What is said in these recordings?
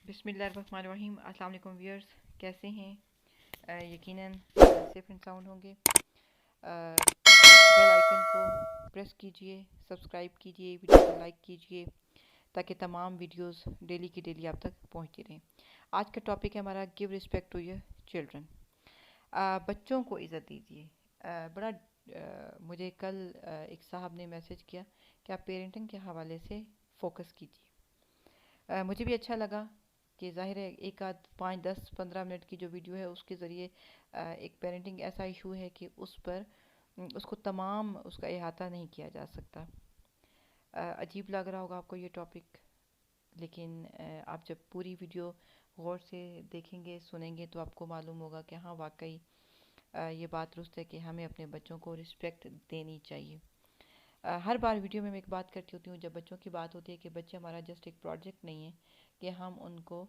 بسم اللہ الرحمن الرحیم۔ السلام علیکم ویئرس، کیسے ہیں؟ یقیناً سیف اینڈ ساؤنڈ ہوں گے۔ بیل آئیکن کو پریس کیجئے، سبسکرائب کیجئے، ویڈیو کو لائک کیجئے تاکہ تمام ویڈیوز ڈیلی کی ڈیلی آپ تک پہنچتی رہیں۔ آج کا ٹاپک ہے ہمارا give respect to your children. بچوں کو عزت دیجیے۔ بڑا مجھے کل ایک صاحب نے میسج کیا کہ آپ پیرنٹنگ کے حوالے سے فوکس کیجیے۔ مجھے بھی اچھا لگا کہ ظاہر ہے ایک آدھ 5-10-15 منٹ کی جو ویڈیو ہے اس کے ذریعے ایک پیرنٹنگ ایسا ایشو ہے کہ اس کو تمام اس کا احاطہ نہیں کیا جا سکتا۔ عجیب لگ رہا ہوگا آپ کو یہ ٹاپک، لیکن آپ جب پوری ویڈیو غور سے دیکھیں گے سنیں گے تو آپ کو معلوم ہوگا کہ ہاں واقعی یہ بات درست ہے کہ ہمیں اپنے بچوں کو رسپیکٹ دینی چاہیے۔ ہر بار ویڈیو میں ایک بات کرتی ہوتی ہوں جب بچوں کی بات ہوتی ہے کہ بچے ہمارا جسٹ ایک پروجیکٹ نہیں ہے کہ ہم ان کو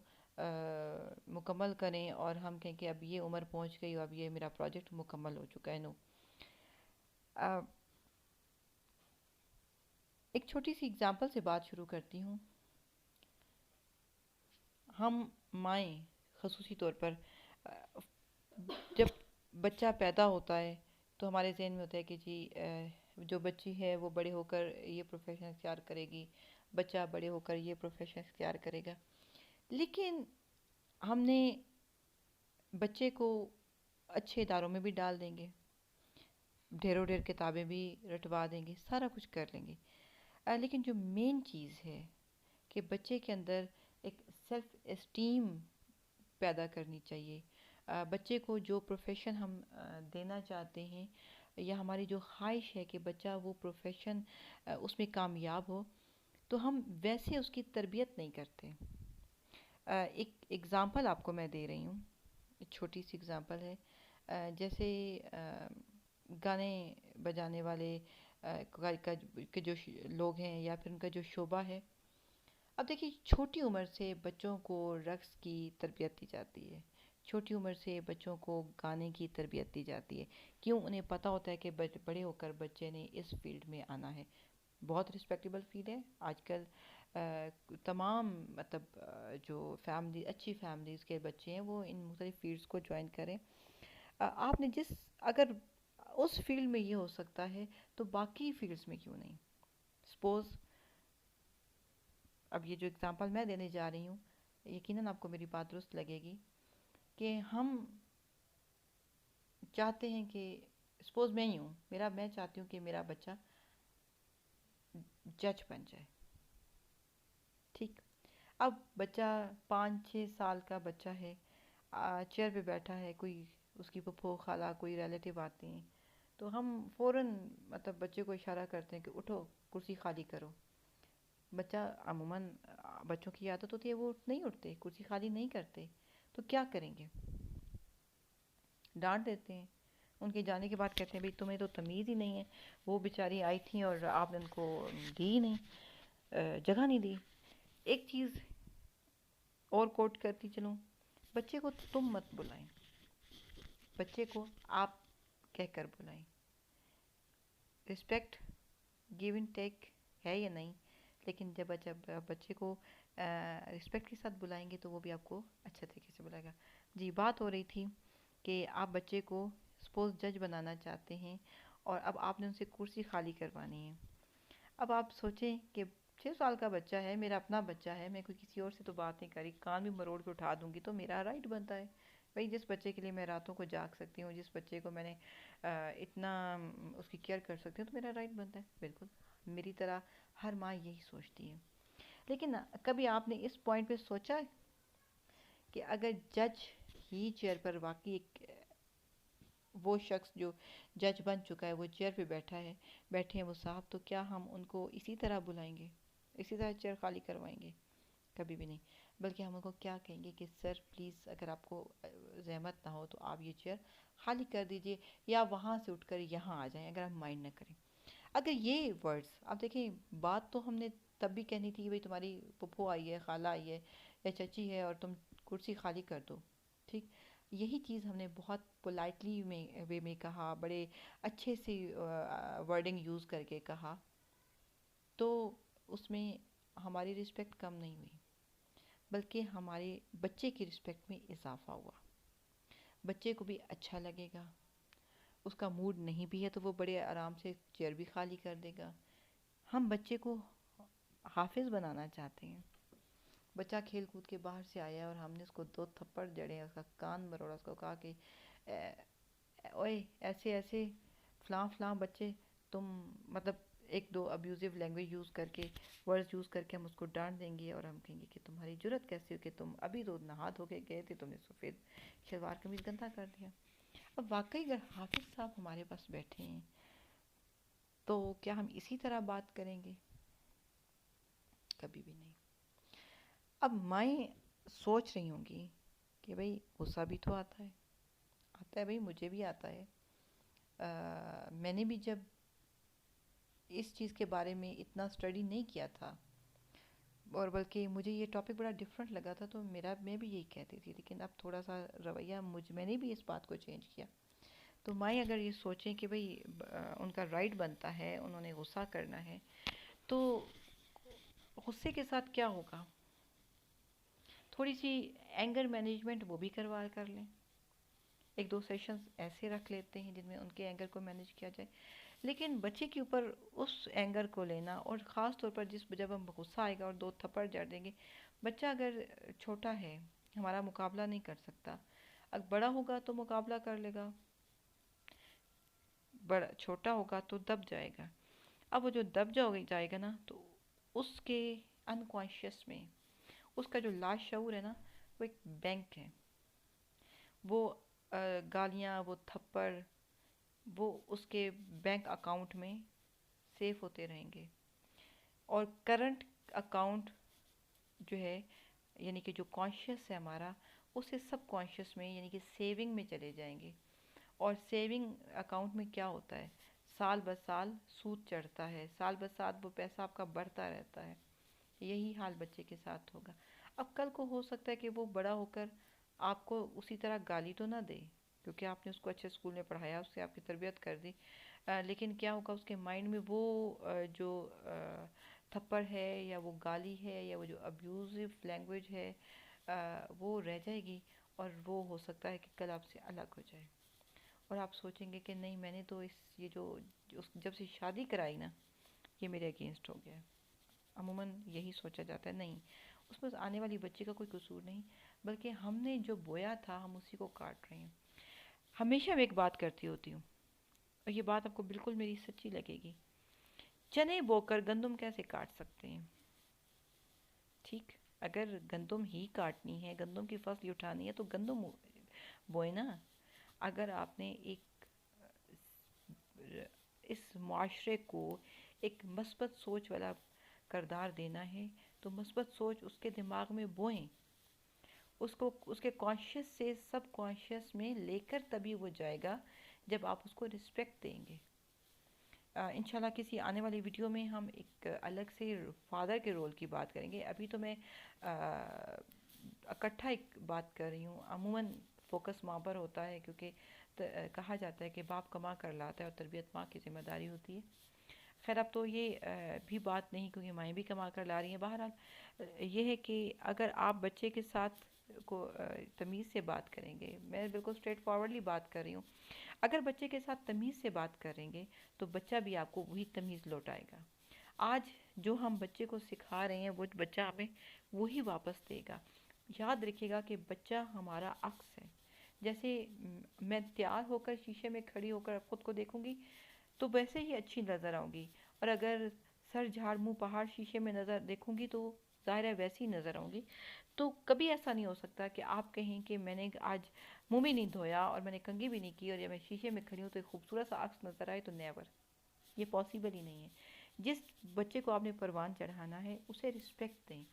مکمل کریں اور ہم کہیں کہ اب یہ عمر پہنچ گئی اور اب یہ میرا پروجیکٹ مکمل ہو چکا ہے۔ نو، ایک چھوٹی سی اگزامپل سے بات شروع کرتی ہوں۔ ہم مائیں خصوصی طور پر جب بچہ پیدا ہوتا ہے تو ہمارے ذہن میں ہوتا ہے کہ جی جو بچی ہے وہ بڑے ہو کر یہ پروفیشن اختیار کرے گی، بچہ بڑے ہو کر یہ پروفیشن اختیار کرے گا، لیکن ہم نے بچے کو اچھے اداروں میں بھی ڈال دیں گے، ڈھیروں ڈھیر کتابیں بھی رٹوا دیں گے، سارا کچھ کر لیں گے، لیکن جو مین چیز ہے کہ بچے کے اندر ایک سیلف اسٹیم پیدا کرنی چاہیے۔ بچے کو جو پروفیشن ہم دینا چاہتے ہیں یا ہماری جو خواہش ہے کہ بچہ وہ پروفیشن اس میں کامیاب ہو، تو ہم ویسے اس کی تربیت نہیں کرتے۔ ایک ایگزامپل آپ کو میں دے رہی ہوں، ایک چھوٹی سی ایگزامپل ہے۔ جیسے گانے بجانے والے کے جو لوگ ہیں یا پھر ان کا جو شعبہ ہے، اب دیکھیے چھوٹی عمر سے بچوں کو رقص کی تربیت دی جاتی ہے، چھوٹی عمر سے بچوں کو گانے کی تربیت دی جاتی ہے۔ کیوں؟ انہیں پتہ ہوتا ہے کہ بڑے ہو کر بچے نے اس فیلڈ میں آنا ہے۔ بہت رسپیکٹیبل فیلڈ ہے آج کل۔ تمام مطلب جو فیملی اچھی فیملیز کے بچے ہیں وہ ان مختلف فیلڈز کو جوائن کریں۔ آپ نے اگر اس فیلڈ میں یہ ہو سکتا ہے تو باقی فیلڈز میں کیوں نہیں؟ سپوز اب یہ جو اگزامپل میں دینے جا رہی ہوں یقیناً آپ کو میری بات درست لگے گی کہ ہم چاہتے ہیں کہ سپوز میں ہی ہوں، میں چاہتی ہوں کہ میرا بچہ جج بن جائے، ٹھیک؟ اب بچہ 5-6 سال کا بچہ ہے، چیئر پہ بیٹھا ہے، کوئی اس کی پھپھو خالہ کوئی ریلیٹیو آتے ہیں تو ہم فوراً مطلب بچے کو اشارہ کرتے ہیں کہ اٹھو کرسی خالی کرو۔ بچہ عموماً بچوں کی عادت ہوتی ہے وہ نہیں اٹھتے، کرسی خالی نہیں کرتے، تو کیا کریں گے؟ ڈانٹ دیتے ہیں۔ ان کے جانے کے بعد کہتے ہیں بھئی تمہیں تو تمیز ہی نہیں ہے، وہ بیچاری آئی تھیں اور آپ نے ان کو دی ہی نہیں، جگہ نہیں دی۔ ایک چیز اور کوٹ کرتی چلوں، بچے کو تم مت بلائیں، بچے کو آپ کہہ کر بلائیں۔ رسپیکٹ گیو اینڈ ٹیک ہے یا نہیں، لیکن جب بچے کو رسپیکٹ کے ساتھ بلائیں گے تو وہ بھی آپ کو اچھا طریقے سے بلائے گا۔ جی، بات ہو رہی تھی کہ آپ بچے کو سپوز جج بنانا چاہتے ہیں اور اب آپ نے ان سے کرسی خالی کروانی ہے۔ اب آپ سوچیں کہ 6 سال کا بچہ ہے، میرا اپنا بچہ ہے، میں کوئی کسی اور سے تو بات نہیں کری، کان بھی مروڑ کے اٹھا دوں گی تو میرا رائٹ بنتا ہے بھئی، جس بچے کے لیے میں راتوں کو جاگ سکتی ہوں، جس بچے کو میں نے اتنا اس کی کیئر کر سکتی ہوں تو میرا رائٹ بنتا ہے۔ بالکل میری طرح ہر ماں یہی سوچتی ہے، لیکن کبھی آپ نے اس پوائنٹ پہ سوچا کہ اگر جج ہی چیئر پر واقعی ایک وہ شخص جو جج بن چکا ہے وہ چیئر پہ بیٹھے ہیں وہ صاحب، تو کیا ہم ان کو اسی طرح بلائیں گے، اسی طرح چیئر خالی کروائیں گے؟ کبھی بھی نہیں، بلکہ ہم ان کو کیا کہیں گے کہ سر پلیز اگر آپ کو زحمت نہ ہو تو آپ یہ چیئر خالی کر دیجئے یا وہاں سے اٹھ کر یہاں آ جائیں اگر ہم مائنڈ نہ کریں۔ اگر یہ ورڈز آپ دیکھیں، بات تو ہم نے تب بھی کہنی تھی کہ بھئی تمہاری پھپھو آئی ہے، خالہ آئی ہے یا چچی ہے اور تم کرسی خالی کر دو، ٹھیک؟ یہی چیز ہم نے بہت پولائٹلی وے میں کہا، بڑے اچھے سے ورڈنگ یوز کر کے کہا، تو اس میں ہماری رسپیکٹ کم نہیں ہوئی، بلکہ ہمارے بچے کی رسپیکٹ میں اضافہ ہوا. بچے کو بھی اچھا لگے گا. اس کا موڈ نہیں بھی ہے تو وہ بڑے آرام سے چیئر بھی خالی کر دے گا. ہم بچے کو حافظ بنانا چاہتے ہیں. بچہ کھیل کود کے باہر سے آیا اور ہم نے اس کو 2 تھپڑ جڑے، اس کا کان مروڑا، اس کو کہا کہ اوئے ایسے ایسے فلاں فلاں بچے تم، مطلب ایک دو ابیوزو لینگویج یوز کر کے، ورڈز یوز کر کے ہم اس کو ڈانٹ دیں گے اور ہم کہیں گے کہ تمہاری جرت کیسی ہو کہ تم ابھی تو نہا دھو کے گئے تھے، تم نے سفید شلوار قمیض گندہ کر دیا. اب واقعی اگر حافظ صاحب ہمارے پاس بیٹھے ہیں تو کیا ہم اسی طرح بات کریں گے؟ کبھی بھی نہیں. اب مائیں سوچ رہی ہوں گی کہ بھئی غصہ بھی تو آتا ہے. آتا ہے بھئی، مجھے بھی آتا ہے. میں نے بھی جب اس چیز کے بارے میں اتنا اسٹڈی نہیں کیا تھا، اور بلکہ مجھے یہ ٹاپک بڑا ڈفرینٹ لگا تھا، تو میں بھی یہی کہتی تھی. لیکن اب تھوڑا سا رویہ میں نے بھی اس بات کو چینج کیا. تو مائیں اگر یہ سوچیں کہ بھئی ان کا رائٹ بنتا ہے، انہوں نے غصہ کرنا ہے، تو غصے کے ساتھ کیا ہوگا؟ تھوڑی سی اینگر مینجمنٹ وہ بھی کر لیں. 1-2 سیشنز ایسے رکھ لیتے ہیں جن میں ان کے اینگر کو مینیج کیا جائے. لیکن بچے کے اوپر اس اینگر کو لینا، اور خاص طور پر جب ہم غصہ آئے گا اور 2 تھپڑ جڑ دیں گے. بچہ اگر چھوٹا ہے ہمارا مقابلہ نہیں کر سکتا، اگر بڑا ہوگا تو مقابلہ کر لے گا، بڑا چھوٹا ہوگا تو دب جائے گا. اب وہ جو دب جائے گا نا، تو اس کے انکانشیس میں اس کا جو لاشعور ہے نا، وہ ایک بینک ہے. وہ گالیاں، وہ تھپڑ، وہ اس کے بینک اکاؤنٹ میں سیف ہوتے رہیں گے. اور کرنٹ اکاؤنٹ جو ہے، یعنی کہ جو کانشیس ہے ہمارا، اسے سب کانشیس میں یعنی کہ سیونگ میں چلے جائیں گے. اور سیونگ اکاؤنٹ میں کیا ہوتا ہے؟ سال بہ سال سود چڑھتا ہے، سال بہ سال وہ پیسہ آپ کا بڑھتا رہتا ہے. یہی حال بچے کے ساتھ ہوگا. اب کل کو ہو سکتا ہے کہ وہ بڑا ہو کر آپ کو اسی طرح گالی تو نہ دے، کیونکہ آپ نے اس کو اچھے اسکول میں پڑھایا، اس سے آپ کی تربیت کر دی. لیکن کیا ہوگا، اس کے مائنڈ میں وہ جو تھپڑ ہے یا وہ گالی ہے یا وہ جو ابیوزو لینگویج ہے، وہ رہ جائے گی. اور وہ ہو سکتا ہے کہ کل آپ سے الگ ہو جائے. اور آپ سوچیں گے کہ نہیں، میں نے تو یہ جو جب سے شادی کرائی نا، یہ میرے اگینسٹ ہو گیا. عموماً یہی سوچا جاتا ہے. نہیں، اس میں آنے والی بچی کا کوئی قصور نہیں، بلکہ ہم نے جو بویا تھا ہم اسی کو کاٹ رہے ہیں. ہمیشہ میں ایک بات کرتی ہوتی ہوں، اور یہ بات آپ کو بالکل میری سچی لگے گی. چنے بو کر گندم کیسے کاٹ سکتے ہیں؟ ٹھیک، اگر گندم ہی کاٹنی ہے، گندم کی فصل اٹھانی ہے تو گندم بوئے نا. اگر آپ نے اس معاشرے کو ایک مثبت سوچ والا کردار دینا ہے تو مثبت سوچ اس کے دماغ میں بوئیں. اس کے کانشیس سے سب کانشیس میں لے کر تبھی وہ جائے گا جب آپ اس کو رسپیکٹ دیں گے. انشاءاللہ کسی آنے والی ویڈیو میں ہم ایک الگ سے فادر کے رول کی بات کریں گے. ابھی تو میں اکٹھا ایک بات کر رہی ہوں. عموماً فوکس ماں پر ہوتا ہے، کیونکہ کہا جاتا ہے کہ باپ کما کر لاتا ہے اور تربیت ماں کی ذمہ داری ہوتی ہے. خیر اب تو یہ بھی بات نہیں، کیونکہ مائیں بھی کما کر لا رہی ہیں. بہرحال یہ ہے کہ اگر آپ بچے کے ساتھ کو تمیز سے بات کریں گے، میں بالکل اسٹریٹ فارورڈلی بات کر رہی ہوں، اگر بچے کے ساتھ تمیز سے بات کریں گے تو بچہ بھی آپ کو وہی تمیز لوٹائے گا. آج جو ہم بچے کو سکھا رہے ہیں وہ بچہ ہمیں وہی واپس دے گا. یاد رکھیے گا کہ بچہ ہمارا عکس ہے. جیسے میں تیار ہو کر شیشے میں کھڑی ہو کر خود کو دیکھوں گی تو ویسے ہی اچھی نظر آؤں گی، اور اگر سر جھاڑ منہ پہاڑ شیشے میں نظر دیکھوں گی تو ظاہر ہے ویسی نظر آؤں گی. تو کبھی ایسا نہیں ہو سکتا کہ آپ کہیں کہ میں نے آج منہ بھی نہیں دھویا اور میں نے کنگھی بھی نہیں کی اور جب میں شیشے میں کھڑی ہوں تو ایک خوبصورت سا عکس نظر آئے. تو نیور، یہ پاسیبل ہی نہیں ہے. جس بچے کو آپ نے پروان چڑھانا ہے اسے رسپیکٹ دیں.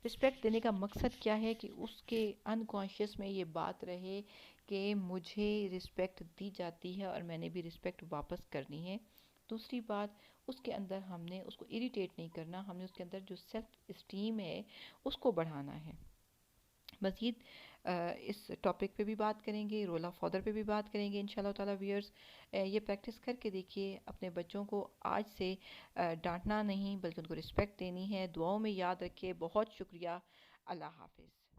رسپیکٹ دینے کا مقصد کیا ہے کہ اس کے انکانشیس میں یہ بات رہے کہ مجھے رسپیکٹ دی جاتی ہے اور میں نے بھی رسپیکٹ واپس کرنی ہے. دوسری بات، اس کے اندر ہم نے اس کو اریٹیٹ نہیں کرنا، ہم نے اس کے اندر جو سیلف اسٹیم ہے اس کو بڑھانا ہے. مزید اس ٹاپک پہ بھی بات کریں گے، رول آف فادر پہ بھی بات کریں گے انشاءاللہ تعالی. ویئرز یہ پریکٹس کر کے دیکھیے. اپنے بچوں کو آج سے ڈانٹنا نہیں بلکہ ان کو رسپیکٹ دینی ہے. دعاؤں میں یاد رکھیے. بہت شکریہ. اللہ حافظ۔